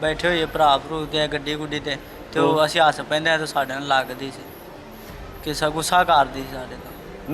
ਬੈਠੇ ਹੋਏ ਭਰਾ ਭਰੂ ਤੇ ਗੱਡੀ ਗੁੱਡੀ ਤੇ ਉਹ ਅਸੀਂ ਹੱਸ ਪੈਂਦੇ ਤੇ ਸਾਡੇ ਨਾਲ ਲੱਗਦੀ ਸੀ ਕਿ ਸਾ ਗੁੱਸਾ ਕਰਦੀ ਸੀ ਸਾਡੇ ਤੋਂ।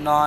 ਨਾ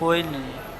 ਕੋਈ ਨਹੀਂ ਜੀ।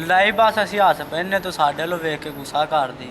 ਲੜਾਈ ਬਸ ਅਸੀਂ ਹੱਸ ਪੈਂਦੇ ਤੇ ਸਾਡੇ ਵੱਲੋਂ ਵੇਖ ਕੇ ਗੁੱਸਾ ਕਰਦੀ।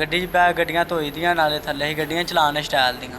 ਗੱਡੀ 'ਚ ਬਹਿ ਗੱਡੀਆਂ ਧੋਈ ਦੀਆਂ, ਨਾਲੇ ਥੱਲੇ ਹੀ ਗੱਡੀਆਂ ਚਲਾਉਣ ਸਟਾਈਲ ਦੀਆਂ,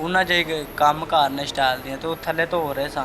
ਉਹਨਾਂ 'ਚ ਹੀ ਕੰਮ ਕਰਨ ਸਟਾਈਲ ਦੀਆਂ, ਤੇ ਉਹ ਥੱਲੇ ਧੋ ਰਹੇ ਸਾਂ।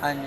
ਹਾਂਜੀ,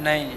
ਨਹੀਂ ਜੀ,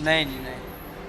ਨਹੀਂ ਜੀ, ਨਹੀਂ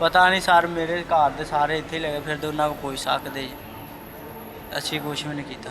ਪਤਾ ਨਹੀਂ ਸਰ, ਮੇਰੇ ਘਰ ਦੇ ਸਾਰੇ ਇੱਥੇ ਹੀ ਲੱਗੇ ਫਿਰਦੇ, ਉਹਨਾਂ ਕੋਲ ਪੁੱਛ ਸਕਦੇ ਜੀ, ਅਸੀਂ ਕੁਛ ਵੀ ਨਹੀਂ ਕੀਤਾ।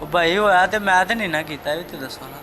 ਉਹ ਭਾਈ ਹੋਇਆ ਤੇ ਮੈਂ ਤੇ ਨਹੀਂ ਨਾ ਕੀਤਾ, ਇਹ ਤੇ ਦੱਸੋ ਨਾ।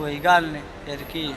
ਕੋਈ ਗੱਲ ਨਹੀਂ, ਫਿਰ ਕੀ ਹੈ।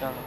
ਚਲੋ,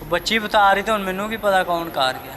ਉਹ ਬੱਚੀ ਬਤਾ ਰਹੀ ਤੇ ਹੁਣ ਮੈਨੂੰ ਕੀ ਪਤਾ ਕੌਣ ਕਰ ਗਿਆ।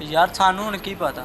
ਨੇ। ਯਾਰ ਸਾਨੂੰ ਹੁਣ ਕੀ ਪਤਾ,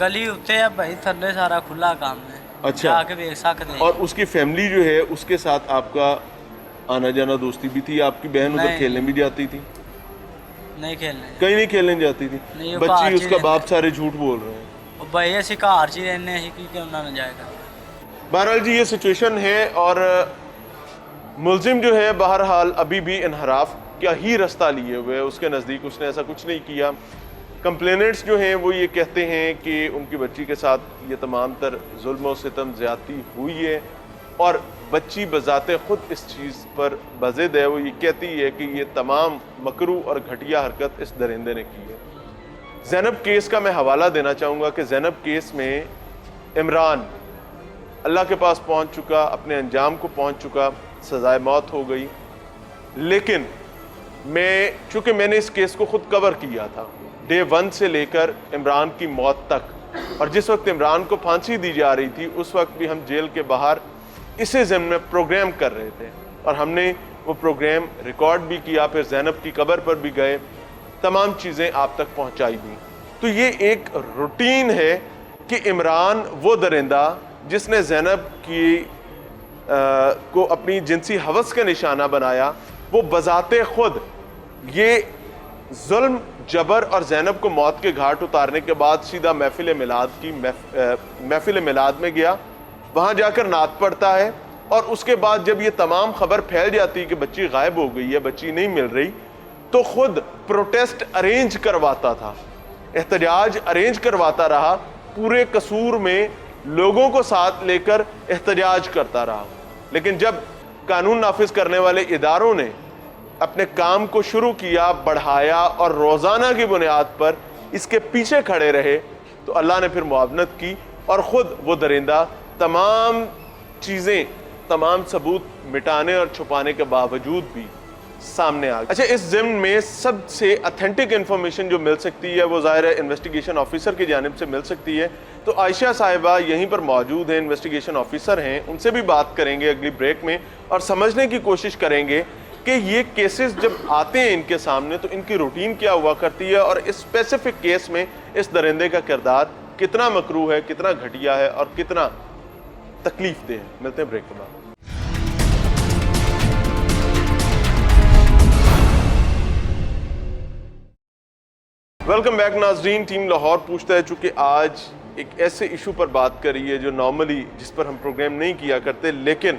ਗਲੀ ਉੱਤੇ ਆ ਭਾਈ, ਥੱਲੇ ਸਾਰਾ ਖੁੱਲਾ ਕੰਮ ਹੈ। اچھا جا کے دیکھ سکتے ہیں. اور اس کی فیملی جو ہے اس کے ساتھ آپ کا آنا جانا دوستی بھی تھی؟ آپ کی بہن ادھر نہیں. کھیلنے بھی جاتی تھی؟ نہیں کھیلنے. کہیں نہیں کھیلنے جاتی تھی؟ نہیں، وہ بچی باہر اس ہی کا رہتا باپ سارے جھوٹ بول رہے ہیں. بھائی اسی گھر 'ਚ ہی رہنے ہیں کہ انہوں نے جائے گا. بہرحال جی یہ سچویشن ہے اور ملزم جو ہے بہرحال ابھی بھی انحراف کیا ہی رستہ لیے ہوئے. اس کے نزدیک اس نے ایسا کچھ نہیں کیا. کمپلیننٹس جو ہیں وہ یہ کہتے ہیں کہ ان کی بچی کے ساتھ یہ تمام تر ظلم و ستم زیادتی ہوئی ہے اور بچی بذات خود اس چیز پر بضد ہے. وہ یہ کہتی ہے کہ یہ تمام مکروہ اور گھٹیا حرکت اس درندے نے کی ہے. زینب کیس کا میں حوالہ دینا چاہوں گا کہ زینب کیس میں عمران اللہ کے پاس پہنچ چکا، اپنے انجام کو پہنچ چکا، سزائے موت ہو گئی. لیکن چونکہ میں نے اس کیس کو خود کور کیا تھا ڈے 1 سے لے کر عمران کی موت تک، اور جس وقت عمران کو پھانسی دی جا رہی تھی اس وقت بھی ہم جیل کے باہر اسے ضمن میں پروگرام کر رہے تھے اور ہم نے وہ پروگرام ریکارڈ بھی کیا. پھر زینب کی قبر پر بھی گئے، تمام چیزیں آپ تک پہنچائی دی. تو یہ ایک روٹین ہے کہ عمران وہ درندہ جس نے زینب کی کو اپنی جنسی ہوس کا نشانہ بنایا، وہ بذات خود یہ ظلم جبر اور زینب کو موت کے گھاٹ اتارنے کے بعد سیدھا محفل میلاد میں گیا، وہاں جا کر نعت پڑھتا ہے اور اس کے بعد جب یہ تمام خبر پھیل جاتی کہ بچی غائب ہو گئی ہے، بچی نہیں مل رہی، تو خود پروٹیسٹ ارینج کرواتا تھا، احتجاج ارینج کرواتا رہا، پورے قصور میں لوگوں کو ساتھ لے کر احتجاج کرتا رہا. لیکن جب قانون نافذ کرنے والے اداروں نے اپنے کام کو شروع کیا، بڑھایا اور روزانہ کی بنیاد پر اس کے پیچھے کھڑے رہے، تو اللہ نے پھر معاونت کی اور خود وہ درندہ تمام چیزیں، تمام ثبوت مٹانے اور چھپانے کے باوجود بھی سامنے آ گیا. اچھا، اس ضمن میں سب سے اتھینٹک انفارمیشن جو مل سکتی ہے وہ ظاہر ہے انویسٹیگیشن آفیسر کی جانب سے مل سکتی ہے. تو عائشہ صاحبہ یہیں پر موجود ہیں، انویسٹیگیشن آفیسر ہیں، ان سے بھی بات کریں گے اگلی بریک میں اور سمجھنے کی کوشش کریں گے کہ یہ کیسز جب آتے ہیں ان کے سامنے تو ان کی روٹین کیا ہوا کرتی ہے اور اس اسپیسیفک کیس میں اس درندے کا کردار کتنا مکروہ ہے، کتنا گھٹیا ہے اور کتنا تکلیف دہ ہے. ملتے ہیں بریک کے بعد. ویلکم بیک ناظرین. ٹیم لاہور پوچھتا ہے، چونکہ آج ایک ایسے ایشو پر بات کر رہی ہے جو نارملی جس پر ہم پروگرام نہیں کیا کرتے، لیکن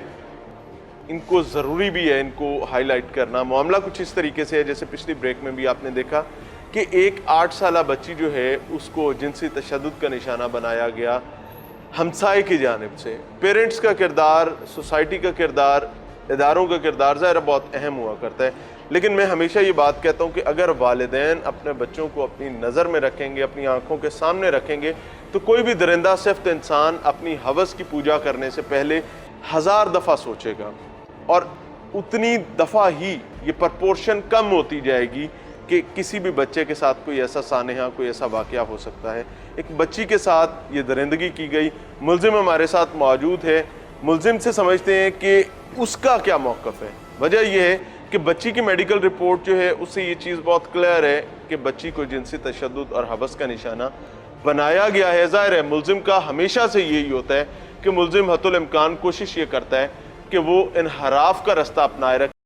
ان کو ضروری بھی ہے ان کو ہائی لائٹ کرنا. معاملہ کچھ اس طریقے سے ہے جیسے پچھلی بریک میں بھی آپ نے دیکھا کہ ایک 8 سالہ بچی جو ہے اس کو جنسی تشدد کا نشانہ بنایا گیا ہمسائے کی جانب سے. پیرنٹس کا کردار، سوسائٹی کا کردار، اداروں کا کردار ظاہر بہت اہم ہوا کرتا ہے. لیکن میں ہمیشہ یہ بات کہتا ہوں کہ اگر والدین اپنے بچوں کو اپنی نظر میں رکھیں گے، اپنی آنکھوں کے سامنے رکھیں گے، تو کوئی بھی درندہ صفت انسان اپنی ہوس کی پوجا کرنے سے پہلے 1000 دفعہ سوچے گا اور اتنی دفعہ ہی یہ پرپورشن کم ہوتی جائے گی کہ کسی بھی بچے کے ساتھ کوئی ایسا سانحہ، کوئی ایسا واقعہ ہو سکتا ہے. ایک بچی کے ساتھ یہ درندگی کی گئی. ملزم ہمارے ساتھ موجود ہے. ملزم سے سمجھتے ہیں کہ اس کا کیا موقف ہے. وجہ یہ ہے کہ بچی کی میڈیکل رپورٹ جو ہے اس سے یہ چیز بہت کلیئر ہے کہ بچی کو جنسی تشدد اور ہوس کا نشانہ بنایا گیا ہے. ظاہر ہے ملزم کا ہمیشہ سے یہی ہوتا ہے کہ ملزم حتی الامکان کوشش یہ کرتا ہے کہ وہ انحراف کا رستہ اپنائے رکھے.